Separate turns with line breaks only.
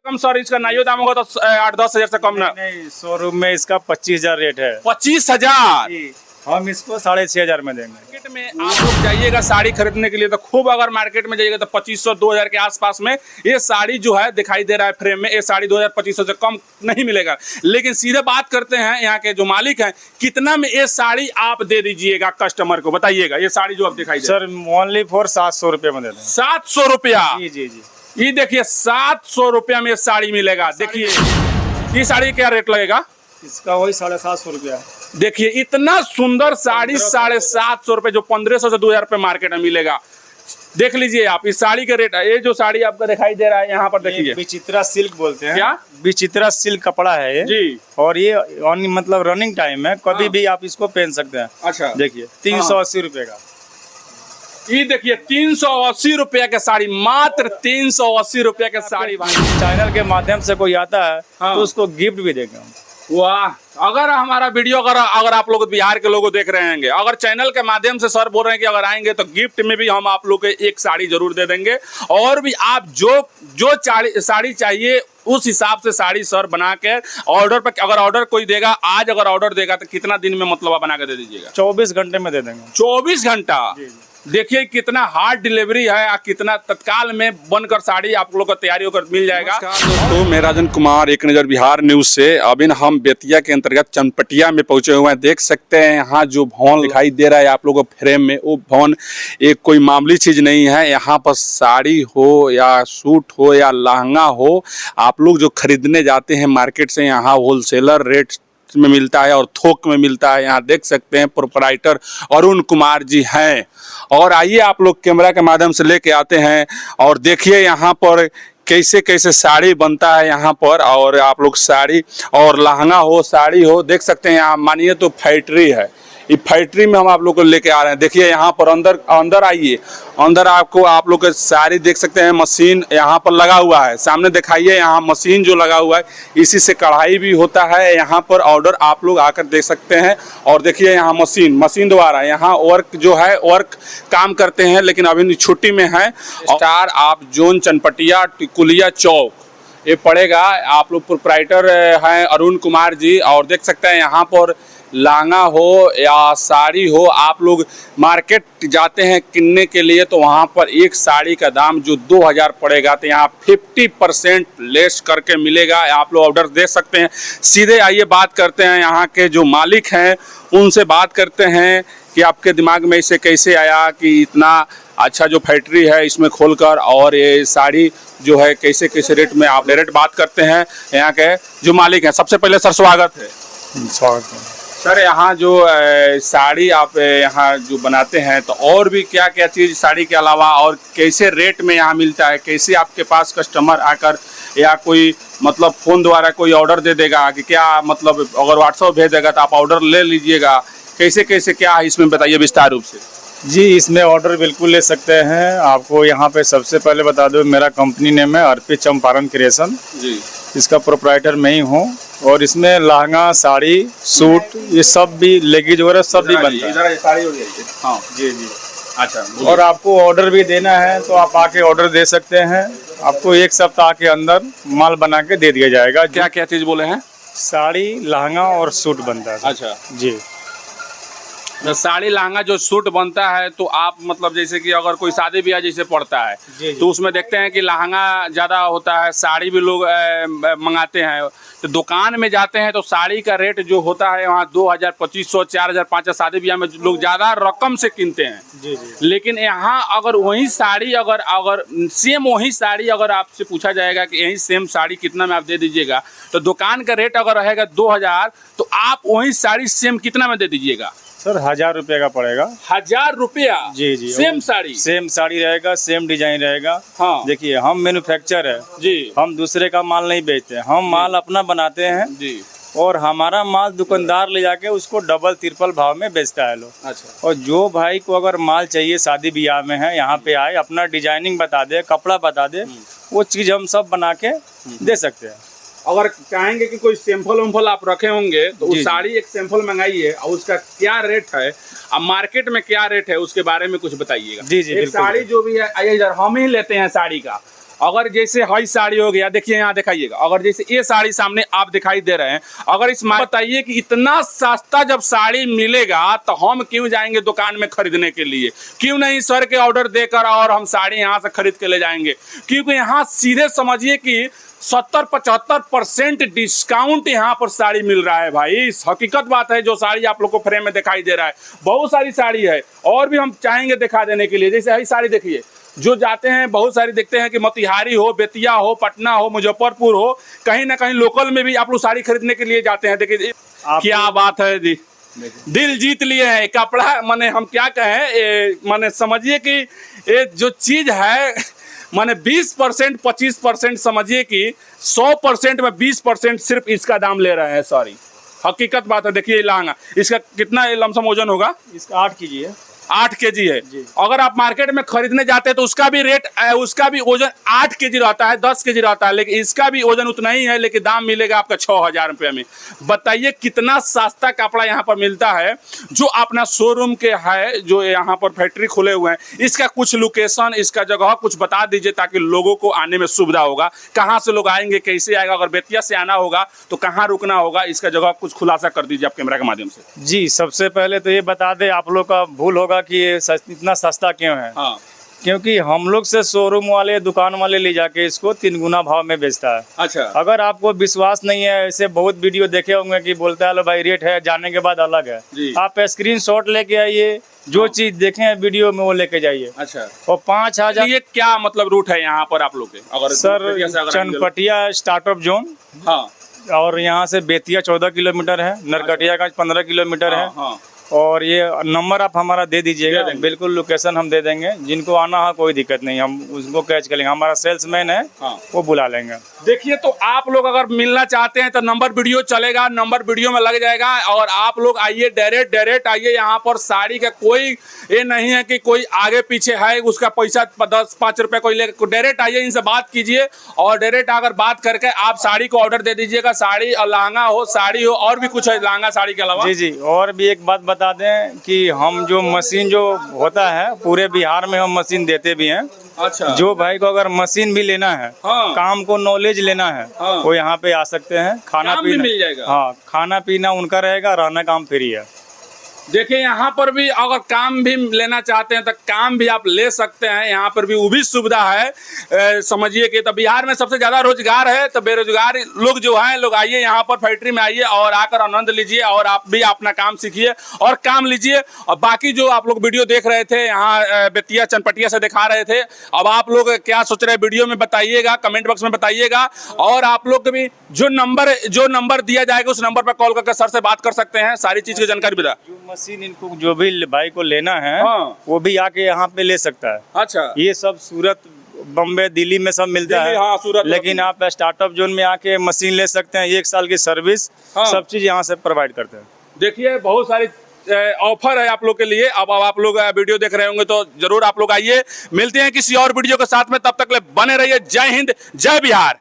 कम sir, इसका नाइयो दाम होगा तो 8-10 हजार से कम ना?
नहीं, शोरूम में इसका 25,000 रेट है।
25,000?
हम इसको 6,500 में देंगे।
मार्केट में आप लोग जाइएगा साड़ी खरीदने के लिए तो खूब, अगर मार्केट में जाइएगा तो 2500-2000 के आसपास में ये साड़ी जो है दिखाई दे रहा है फ्रेम में। ये साड़ी 2000-2500 से कम नहीं मिलेगा। लेकिन सीधे बात करते हैं यहाँ के जो मालिक हैं, कितना में ये साड़ी आप दे दीजिएगा कस्टमर को, बताइएगा। ये साड़ी जो आप दिखाई दे,
सर ओनली फॉर 700 रुपये में दे देंगे।
700 रुपया?
जी जी जी।
ये देखिए 700 रुपया में साड़ी मिलेगा। देखिए ये साड़ी क्या रेट लगेगा?
इसका वही 750 रुपया।
देखिए इतना सुंदर साड़ी 750 रुपए, जो 1500 से 2000 रुपए मार्केट में मिलेगा। देख लीजिए आप इस साड़ी का रेट है। ये जो साड़ी आपको दिखाई दे रहा है यहाँ पर देखिए,
विचित्रा सिल्क बोलते हैं।
क्या?
विचित्रा सिल्क कपड़ा है ये जी। और ये मतलब रनिंग टाइम है, कभी भी आप इसको पहन सकते हैं।
अच्छा
देखिए 380 रुपए का।
ये देखिए 380 रुपया का साड़ी, मात्र 380 रुपया का साड़ी।
चैनल के माध्यम से कोई आता है तो उसको गिफ्ट भी देंगे हम।
वाह, अगर हमारा वीडियो अगर आप लोग बिहार के लोग देख रहे हैं, अगर चैनल के माध्यम से सर बोल रहे हैं कि अगर आएंगे तो गिफ्ट में भी हम आप लोग को एक साड़ी जरूर दे देंगे। और भी आप जो साड़ी चाहिए उस हिसाब से साड़ी सर बना के ऑर्डर पर, अगर ऑर्डर कोई देगा आज, अगर ऑर्डर देगा तो कितना दिन में मतलब आप बना के दे दीजिएगा?
24 घंटे में दे देंगे।
24 घंटा? देखिए कितना हार्ड डिलीवरी है, कितना तत्काल में बनकर साड़ी आप लोग को तैयारी होकर मिल जाएगा। दोस्तों, मैं राजन कुमार, एक नज़र बिहार न्यूज़ से। अभी हम बेतिया के अंतर्गत चनपटिया में पहुंचे हुए हैं। देख सकते हैं यहाँ जो भवन दिखाई दे रहा है आप लोगों को फ्रेम में, वो भवन एक कोई मामूली चीज़ नहीं है। यहाँ पर साड़ी हो या सूट हो या लहंगा हो, आप लोग जो खरीदने जाते हैं मार्केट से, यहाँ होलसेलर रेट में मिलता है और थोक में मिलता है। यहाँ देख सकते हैं प्रोपराइटर अरुण कुमार जी हैं। और आइए आप लोग कैमरा के माध्यम से लेके आते हैं और देखिए यहाँ पर कैसे कैसे साड़ी बनता है यहाँ पर। और आप लोग साड़ी और लहंगा हो, साड़ी हो, देख सकते हैं। यहाँ मानिए तो फैक्ट्री है, ये फैक्ट्री में हम आप लोग को लेके आ रहे हैं। देखिए यहाँ पर अंदर आइए, अंदर आपको आप लोग सारी देख सकते हैं। मशीन यहाँ पर लगा हुआ है, सामने दिखाइए। यहाँ मशीन जो लगा हुआ है, इसी से कढ़ाई भी होता है। यहाँ पर ऑर्डर आप लोग आकर देख सकते हैं। और देखिए यहाँ मशीन द्वारा यहाँ वर्क जो है वर्क काम करते हैं, लेकिन अभी छुट्टी में है। स्टार आप जोन चनपटिया टिकुलिया चौक ये पड़ेगा। आप लोग प्रोपराइटर हैं अरुण कुमार जी। और देख सकते हैं यहाँ पर लहंगा हो या साड़ी हो, आप लोग मार्केट जाते हैं किनने के लिए तो वहाँ पर एक साड़ी का दाम जो 2000 पड़ेगा, तो यहाँ 50% लेस करके मिलेगा। आप लोग ऑर्डर दे सकते हैं। सीधे आइए बात करते हैं यहाँ के जो मालिक हैं, उनसे बात करते हैं कि आपके दिमाग में इसे कैसे आया कि इतना अच्छा जो फैक्ट्री है इसमें खोलकर, और ये साड़ी जो है कैसे कैसे रेट में। आप डायरेक्ट बात करते हैं यहाँ के जो मालिक हैं। सबसे पहले सर स्वागत है।
स्वागत है
सर। यहाँ जो साड़ी आप यहाँ जो बनाते हैं, तो और भी क्या क्या चीज़ साड़ी के अलावा और कैसे रेट में यहाँ मिलता है? कैसे आपके पास कस्टमर आकर या कोई मतलब फ़ोन द्वारा कोई ऑर्डर दे देगा कि क्या, मतलब अगर व्हाट्सअप भेज देगा तो आप ऑर्डर ले लीजिएगा? कैसे कैसे क्या है इसमें बताइए विस्तार रूप से।
जी, इसमें ऑर्डर बिल्कुल ले सकते हैं। आपको यहाँ पे सबसे पहले बता दो, मेरा कंपनी नेम है अर्पित चंपारण क्रिएशन जी। इसका प्रोपराइटर मैं ही हूँ। और इसमें लहंगा, साड़ी, सूट, ये सब भी, लेगीज वगैरह सब भी बनता है।
साड़ी हो जाएगी। हाँ जी जी। अच्छा,
और आपको ऑर्डर भी देना है तो आप आके ऑर्डर दे सकते हैं। आपको 1 सप्ताह के अंदर माल बना के दे दिया जाएगा।
क्या क्या चीज़ बोले हैं?
साड़ी, लहंगा और सूट बनता है।
अच्छा
जी।
तो साड़ी लहंगा जो सूट बनता है, तो आप मतलब जैसे कि अगर कोई शादी ब्याह जैसे पड़ता है जी। तो उसमें देखते हैं कि लहंगा ज़्यादा होता है, साड़ी भी लोग मंगाते हैं। तो दुकान में जाते हैं तो साड़ी का रेट जो होता है वहाँ 2000, 2500, 4000, 5000, शादी ब्याह में लोग ज़्यादा रकम से किनते हैं जी जी। लेकिन यहाँ अगर वही साड़ी अगर सेम वही साड़ी अगर आपसे पूछा जाएगा कि यही सेम साड़ी कितना में आप दे दीजिएगा, तो दुकान का रेट अगर रहेगा 2000, तो आप वही साड़ी सेम कितना में दे दीजिएगा?
सर 1000 रुपये का पड़ेगा।
1000 रुपया? जी जी। सेम
साड़ी रहेगा, सेम डिजाइन रहेगा। हाँ। देखिए हम मैन्युफैक्चर है जी, हम दूसरे का माल नहीं बेचते, हम माल अपना बनाते हैं जी। और हमारा माल दुकानदार ले जाके उसको डबल ट्रिपल भाव में बेचता है लोग। अच्छा। और जो भाई को अगर माल चाहिए, शादी ब्याह में है, यहाँ पे आए, अपना डिजाइनिंग बता दे, कपड़ा बता दे, वो चीज़ हम सब बना के दे सकते हैं।
अगर चाहेंगे कि कोई सैंपल वैम्पल आप रखे होंगे तो उस साड़ी एक सैंपल मंगाइए और उसका क्या रेट है, अब मार्केट में क्या रेट है, उसके बारे में कुछ बताइएगा। जी जी। एक साड़ी जो भी है, हम ही लेते हैं साड़ी का, अगर जैसे हई साड़ी हो गया, देखिए यहाँ दिखाइएगा, अगर जैसे ये साड़ी सामने आप दिखाई दे रहे हैं, अगर इस बताइए कि इतना सस्ता जब साड़ी मिलेगा तो हम क्यों जाएंगे दुकान में खरीदने के लिए, क्यों नहीं सर के ऑर्डर देकर और हम साड़ी यहाँ से खरीद के ले जाएंगे, क्योंकि यहाँ सीधे समझिए कि 70-75% डिस्काउंट यहाँ पर साड़ी मिल रहा है भाई। हकीकत बात है, जो साड़ी आप लोग को फ्रेम में दिखाई दे रहा है, बहुत सारी साड़ी है और भी हम चाहेंगे दिखा देने के लिए। जैसे यही साड़ी देखिए, जो जाते हैं बहुत सारी देखते हैं कि मोतिहारी हो, बेतिया हो, पटना हो, मुजफ्फरपुर हो, कहीं ना कहीं लोकल में भी आप लोग साड़ी खरीदने के लिए जाते हैं। देखिए क्या बात है जी, दिल जीत लिए हैं कपड़ा। माने हम क्या कहें, माने समझिए कि ये जो चीज है, माने 20% 25% समझिए कि 100% में 20% सिर्फ इसका दाम ले रहे हैं। सॉरी, हकीकत बात है। देखिए लहंगा, इसका कितना लमसम वजन होगा?
इसका 8 kg है।
8 kg है। अगर आप मार्केट में खरीदने जाते हैं तो उसका भी रेट, उसका भी वजन 8 kg रहता है, 10 kg रहता है, लेकिन इसका भी वजन उतना ही है, लेकिन दाम मिलेगा आपका 6000 रुपये में। बताइए कितना सस्ता कपड़ा यहाँ पर मिलता है। जो अपना शोरूम के है, जो यहाँ पर फैक्ट्री खुले हुए हैं, इसका कुछ लोकेशन, इसका जगह कुछ बता दीजिए ताकि लोगों को आने में सुविधा होगा। कहाँ से लोग आएंगे, कैसे आएगा, अगर बेतिया से आना होगा तो कहाँ रुकना होगा, इसका जगह कुछ खुलासा कर दीजिए आप कैमरा के माध्यम से।
जी, सबसे पहले तो ये बता दें, आप लोग का भूल होगा कि ये इतना सस्ता क्यों है।
हाँ,
क्योंकि हम लोग से शोरूम वाले, दुकान वाले ले जाके इसको 3 गुना भाव में बेचता है।
अच्छा,
अगर आपको विश्वास नहीं है, ऐसे बहुत वीडियो देखे होंगे कि बोलता है लो भाई रेट है, जाने के बाद अलग है। आप स्क्रीनशॉट लेके आइए, जो चीज देखें वीडियो में वो लेके जाइए।
अच्छा,
और 5000।
ये क्या मतलब रूट है यहाँ पर आप लोग के? अगर
सर चनपटिया स्टार्टअप जोन।
हाँ,
और यहाँ से बेतिया 14 किलोमीटर है, नरकटियागंज 15 किलोमीटर है।
हाँ।
और ये नंबर आप हमारा दे दीजिएगा, बिल्कुल लोकेशन हम दे देंगे। जिनको आना हो कोई दिक्कत नहीं, हम उसको कैच कर लेंगे। हमारा सेल्समैन है, वो बुला लेंगे।
देखिए, तो आप लोग अगर मिलना चाहते हैं तो नंबर वीडियो चलेगा, नंबर वीडियो में लग जाएगा, और आप लोग आइए, डायरेक्ट आइए। यहाँ पर साड़ी का कोई ये नहीं है कि कोई आगे पीछे है, उसका पैसा 10-5 रुपये कोई ले। डायरेक्ट आइए, इनसे बात कीजिए, और डायरेक्ट अगर बात करके आप साड़ी को ऑर्डर दे दीजिएगा। साड़ी और लहंगा हो, साड़ी हो, और भी कुछ है लहंगा साड़ी के अलावा।
जी, और भी एक बात बता दें कि हम जो मशीन जो होता है, पूरे बिहार में हम मशीन देते भी हैं।
अच्छा,
जो भाई को अगर मशीन भी लेना है, काम को नॉलेज लेना है, वो यहाँ पे आ सकते हैं। खाना पीना
मिल जाएगा।
हाँ, खाना पीना उनका रहेगा, रहना काम फ्री है।
देखिए, यहाँ पर भी अगर काम भी लेना चाहते हैं तो काम भी आप ले सकते हैं। यहाँ पर भी वो भी सुविधा है। समझिए कि तो बिहार में सबसे ज़्यादा रोजगार है, तो बेरोजगार लोग जो हैं, लोग आइए यहाँ पर फैक्ट्री में आइए और आकर आनंद लीजिए, और आप भी अपना काम सीखिए और काम लीजिए। और बाकी जो आप लोग वीडियो देख रहे थे, यहाँ बेतिया चनपटिया से दिखा रहे थे, अब आप लोग क्या सोच रहे हैं वीडियो में बताइएगा, कमेंट बॉक्स में बताइएगा। और आप लोग भी जो नंबर दिया जाएगा उस नंबर पर कॉल करके सर से बात कर सकते हैं, सारी चीज़ की जानकारी भी।
मशीन इनको जो भी भाई को लेना है, वो भी आके यहाँ पे ले सकता है।
अच्छा,
ये सब सूरत, बम्बे, दिल्ली में सब मिलता है।
हाँ, सूरत। लेकिन
आप स्टार्टअप जोन में आके मशीन ले सकते हैं। 1 साल की सर्विस, सब चीज यहाँ से प्रोवाइड करते हैं।
देखिए, बहुत सारी ऑफर है आप लोग के लिए। अब आप लोग वीडियो देख रहे होंगे तो जरूर आप लोग आइए। मिलते हैं किसी और वीडियो के साथ में, तब तक ले बने रहिए। जय हिंद, जय बिहार।